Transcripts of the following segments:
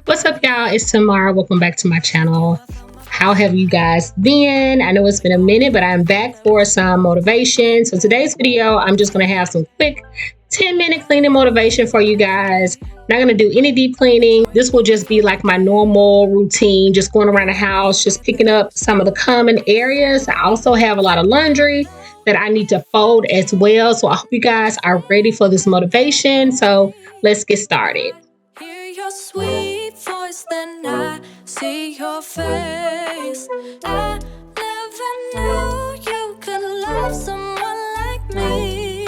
What's up, y'all? It's Tamara. Welcome back to my channel. How have you guys been? I know it's been a minute, but I'm back for some motivation. So today's video, I'm just going to have some quick 10-minute cleaning motivation for you guys. Not going to do any deep cleaning. This will just be like my normal routine, just going around the house, just picking up some of the common areas. I also have a lot of laundry that I need to fold as well. So I hope you guys are ready for this motivation. So let's get started. Hear your sweet voice, then I see your face. I never knew you could love someone like me.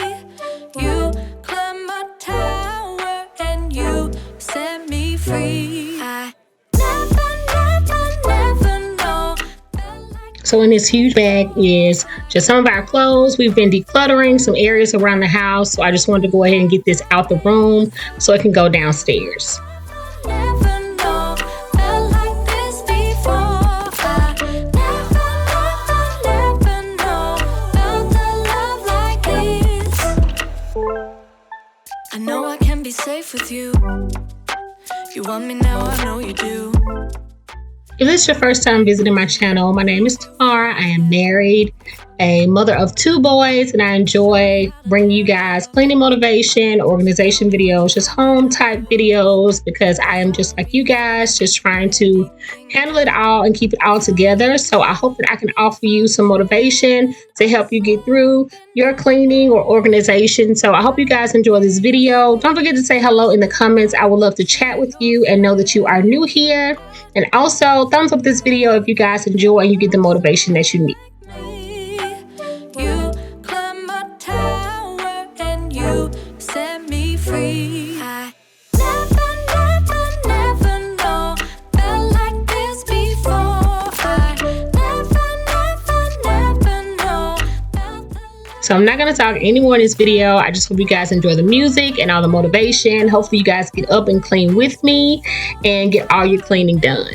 You climbed my tower and you set me free. I never know. So in this huge bag is just some of our clothes. We've been decluttering some areas around the house. So I just wanted to go ahead and get this out the room so it can go downstairs. I know I can be safe with you. You want me now, I know you do. If this is your first time visiting my channel, my name is Tamara. I am married, a mother of 2 boys, and I enjoy bringing you guys cleaning motivation, organization videos, just home type videos, because I am just like you guys, just trying to handle it all and keep it all together. So I hope that I can offer you some motivation to help you get through your cleaning or organization. So I hope you guys enjoy this video. Don't forget to say hello in the comments. I would love to chat with you and know that you are new here. And also thumbs up this video if you guys enjoy and you get the motivation that you need. You climbed my tower and you set me free. I never know felt like this before. I never know felt the So I'm not going to talk anymore in this video. I just hope you guys enjoy the music and all the motivation. Hopefully you guys get up and clean with me and get all your cleaning done.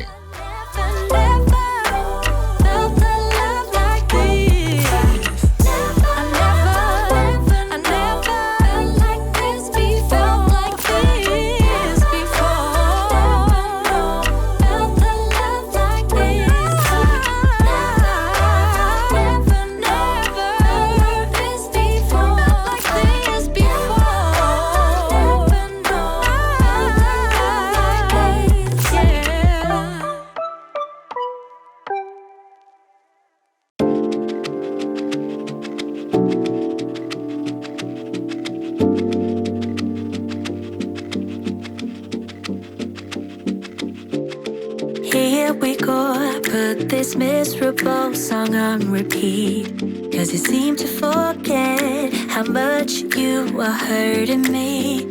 Here we go, put this miserable song on repeat. Cause you seem to forget how much you are hurting me.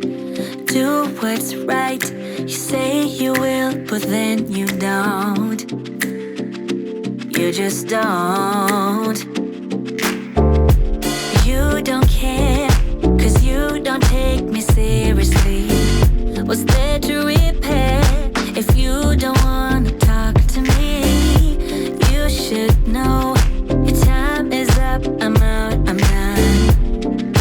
Do what's right, you say you will, but then you don't. You just don't. You don't care, cause you don't take me seriously. What's there to repair if you don't wanna talk to me? You should know your time is up, I'm out, I'm done.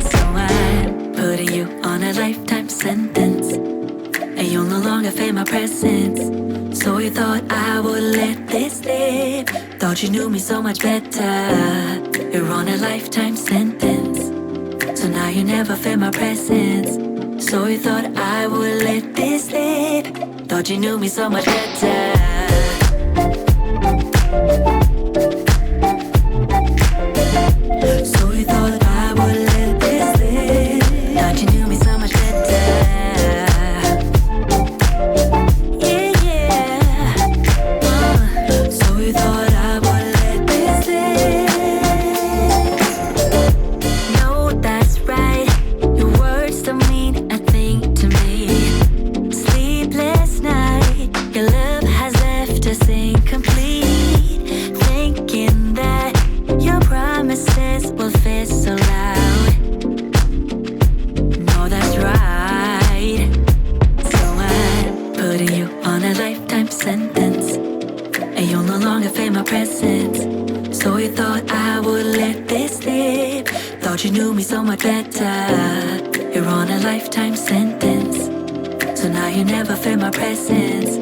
So I'm putting you on a lifetime sentence, and you'll no longer feel my presence. So you thought I would let this slip, thought you knew me so much better. You're on a lifetime sentence, so now you never feel my presence. So you thought I would let this slip, thought you knew me so much better. So you thought I would let this slip, thought you knew me so much better. Yeah, yeah. So you thought I would let this slip. No, that's right, your words don't mean a thing to me. Sleepless night, your love has Thought you knew me so much better. You're on a lifetime sentence, so now you never feel my presence.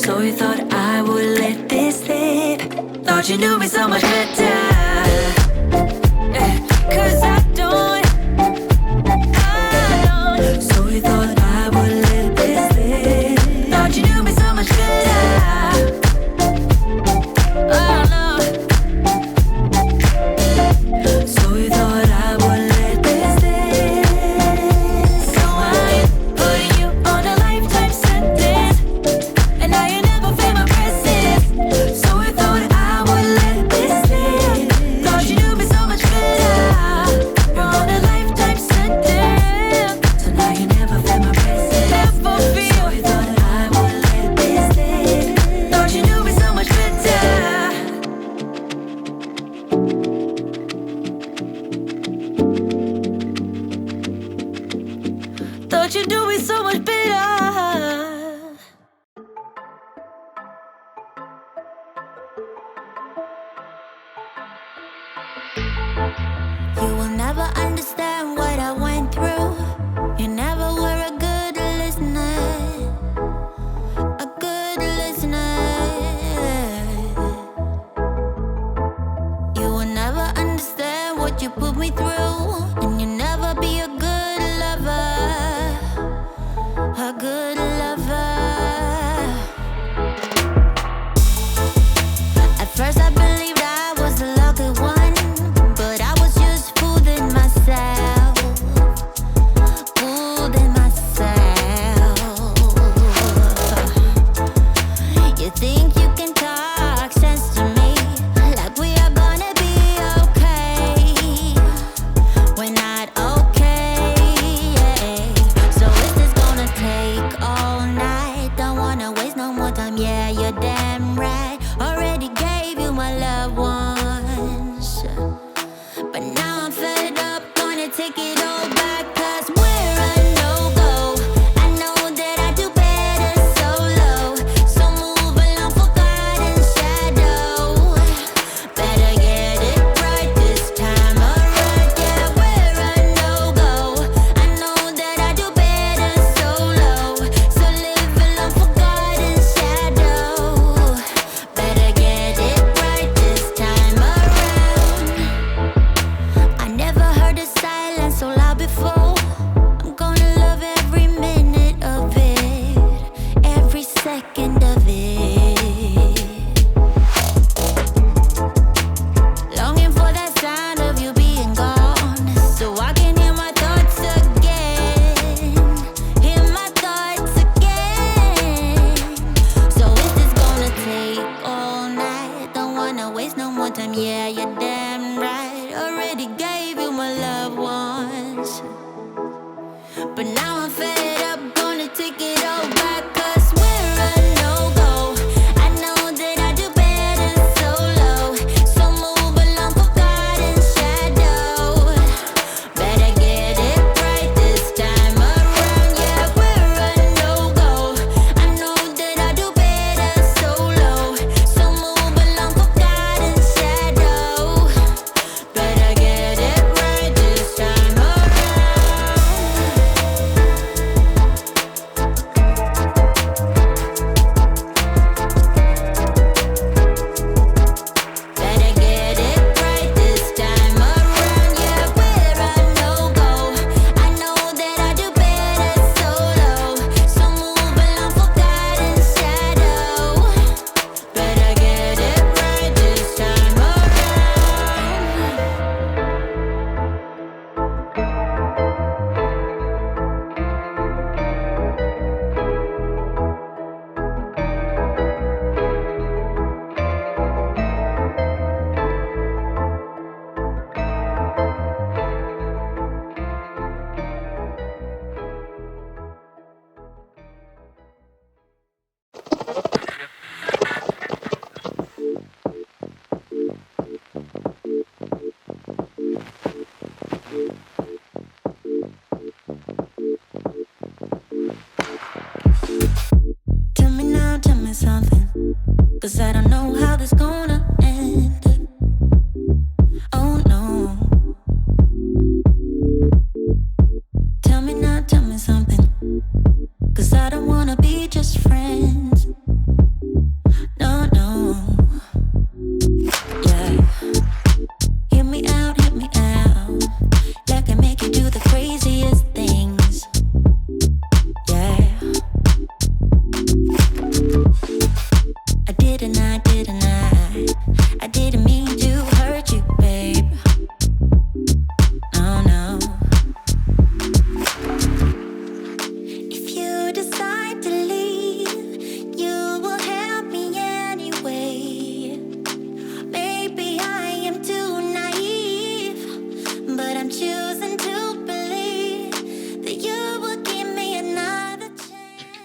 So you thought I would let this slip. Thought you knew me so much better. Cause I don't. So you thought I would let this slip. Thought you knew me so much better. Oh no. So you thought I would let this slip. So I put you on a lifetime sentence, and now you never feel my presence. So you thought I would let this slip. Thought you knew me so much better. You're on a lifetime sentence, so now you never feel my presence. Never feel. So you thought I would let this slip. Thought you knew me so much better. Thought you do me so much better. You will never understand what I went through. You never were a good listener. A good listener. You will never understand what you put me through. And you never be a good lover. A good lover. At first I believed I was the lucky one, but I was just fooling myself. Fooling myself. You think you can talk sense to me, like we are gonna be okay. We're not okay. So is this gonna take all night? Don't wanna waste no more time. Yeah, you're damn right. Already gave you my loved ones, but now I'm fed up. Gonna take it all back, 'cause we're a no-go. I know that I do better solo, so move along for God and shadow. Better get it right this time around. Yeah, we're a no-go. I know that I do better solo, so live along for God and shadow. Better get it right this time around. I never heard a silence so loud before. I'm gonna love every minute of it, every second of it. Longing for that sound of you being gone, so I can hear my thoughts again. Hear my thoughts again. So is this gonna take all night? Don't wanna waste no more time. Yeah, you're damn right. Already gave you my loved ones, but now I'm fed up. Gonna take it all back, 'cause we're a no-go. I know that I do better solo, so move along for God and shadow. Better get it right this time around. Yeah, we're a no-go. I know that I do better solo, so move along for God and shadow. Better get it right this time around.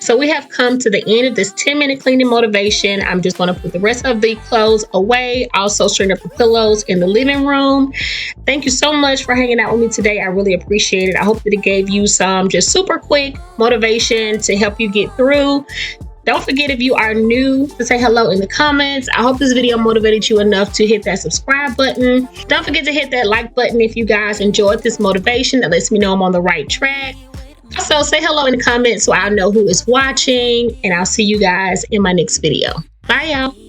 So we have come to the end of this 10-minute cleaning motivation. I'm just going to put the rest of the clothes away. Also straighten up the pillows in the living room. Thank you so much for hanging out with me today. I really appreciate it. I hope that it gave you some just super quick motivation to help you get through. Don't forget, if you are new, to say hello in the comments. I hope this video motivated you enough to hit that subscribe button. Don't forget to hit that like button if you guys enjoyed this motivation. That lets me know I'm on the right track. Also, say hello in the comments so I'll know who is watching, and I'll see you guys in my next video. Bye, y'all.